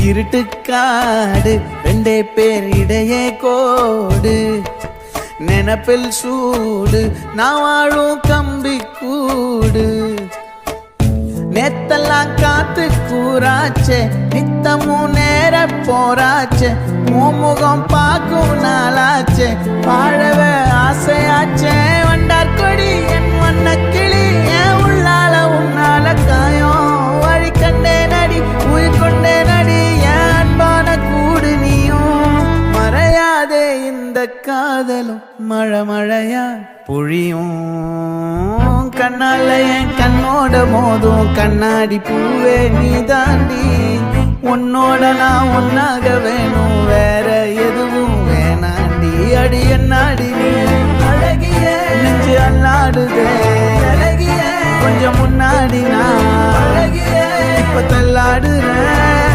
இருட்டுக்காடு ரெண்டே பேர் இடையே கோடு நினப்பில் சூடு நான் வாழும் கம்பி கூடு நேத்தெல்லாம் காத்து கூறாச்சே நித்தமும் நேர போராச்சே முகம் பார்க்கும் நாளாச்சே வாழவே ஆசையாச்சே வண்டார் கொடி என் வண்ண கிளி என் உள்ளால உன்னால காயம் வழி கண்டே நடி உயிர் கொண்டே நடி என் அன்பான கூடு நீயும் மறையாதே இந்த காதலும் மழை மழையா பொழியும் கண்ணால என் கண்ணோட மோதும் கண்ணாடி பூவே நீ தாண்டி உன்னோட நான் ஒன்னாக வேணும் வேற எதுவும் வேணாண்டி அடி என்னாடி நீ அழகிய நெஞ்சு அல்லாடுதே அழகிய கொஞ்சம் முன்னாடி நான் அழகிய இப்ப தள்ளாடுறேன்